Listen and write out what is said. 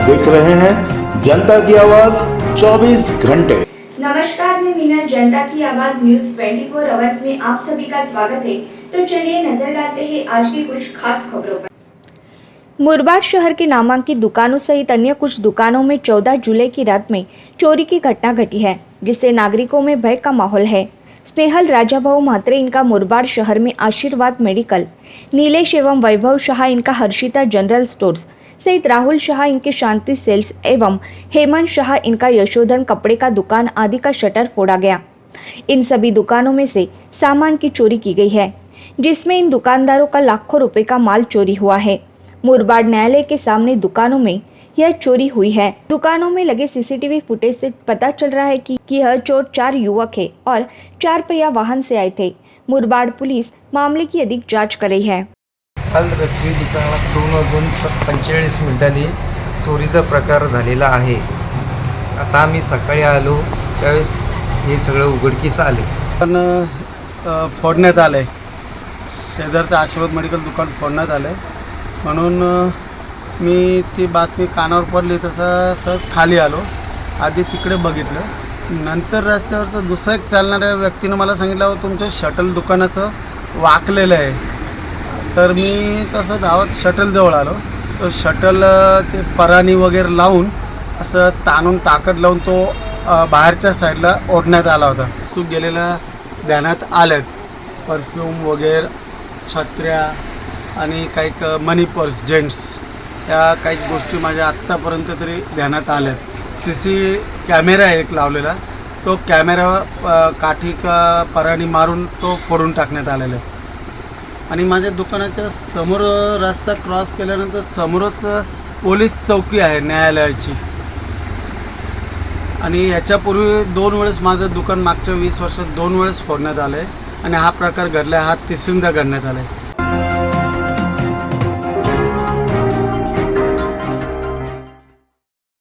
देख रहे हैं जनता की आवाज 24 घंटे। नमस्कार, मैं मीना। जनता की आवाज न्यूज 24 आवर्स में आप सभी का स्वागत है। तो चलिए नजर डालते हैं आज की कुछ खास खबरों पर। मुरबाड शहर की नामांकित दुकानों सहित अन्य कुछ दुकानों में 14 जुलाई की रात में चोरी की घटना घटी है, जिससे नागरिकों में भय का माहौल है। स्नेहल राजाभाऊ म्हात्रे इनका मुरबाड शहर में आशीर्वाद मेडिकल, नीलेश एवं वैभव शाह इनका हर्षिता जनरल स्टोर्स सहित राहुल शाह इनके शांति सेल्स एवं हेमंत शाह इनका यशोधन कपड़े का दुकान आदि का शटर फोड़ा गया। इन सभी दुकानों में से सामान की चोरी की गई है, जिसमें इन दुकानदारों का लाखों रुपए का माल चोरी हुआ है। मुरबाड न्यायालय के सामने दुकानों में यह चोरी हुई है। दुकानों में लगे सीसीटीवी फुटेज से पता चल रहा है कि यह चोर 4 युवक है और 4 पहिया वाहन से आए थे। मुरबाड पुलिस मामले की अधिक जांच कर रही है। काल रात्री दुकानात 2:45 चोरीचा प्रकार झालेला आहे। आता आम्ही सकाळी आलो त्यावेळेस हे सगळं उघडकीस आले। पण फोडण्यात आलं आहे। शेजारचं आशीर्वाद मेडिकल दुकान फोडण्यात आलं आहे, म्हणून मी ती बातमी कानावर पडली तसं सहज खाली आलो। आधी तिकडे बघितलं, नंतर रस्त्यावरचं दुसरा एक चालणाऱ्या व्यक्तीनं मला सांगितलं तुमच्या शटल दुकानाचं वाकलेलं आहे। तर मी तसं धावत शटलजवळ आलो, तो शटल ते पराणी वगैरे लावून असं ताणून ताकद लावून तो बाहेरच्या साईडला ओढण्यात आला होता। वस्तू गेलेल्या ध्यानात आल्यात, परफ्यूम वगैरे, छत्र्या आणि काही मनी पर्स जेंट्स, या काही गोष्टी माझ्या आत्तापर्यंत तरी ध्यानात आल्यात। सीसी कॅमेरा एक लावलेला, तो कॅमेरा काठी का पराणी मारून तो फोडून टाकण्यात आलेला आहे। आणि माझ्या दुकानाच्या समोर रस्ता क्रॉस केल्यानंतर समोरच पोलीस चौकी आहे न्यायालयाची। आणि याच्यापूर्वी 2 वेळेस माझं दुकान मागच्या 20 वर्षात 2 वेळेस फोडण्यात आलं आहे आणि हा प्रकार घडला, हा तिसऱ्यांदा घडण्यात आला आहे।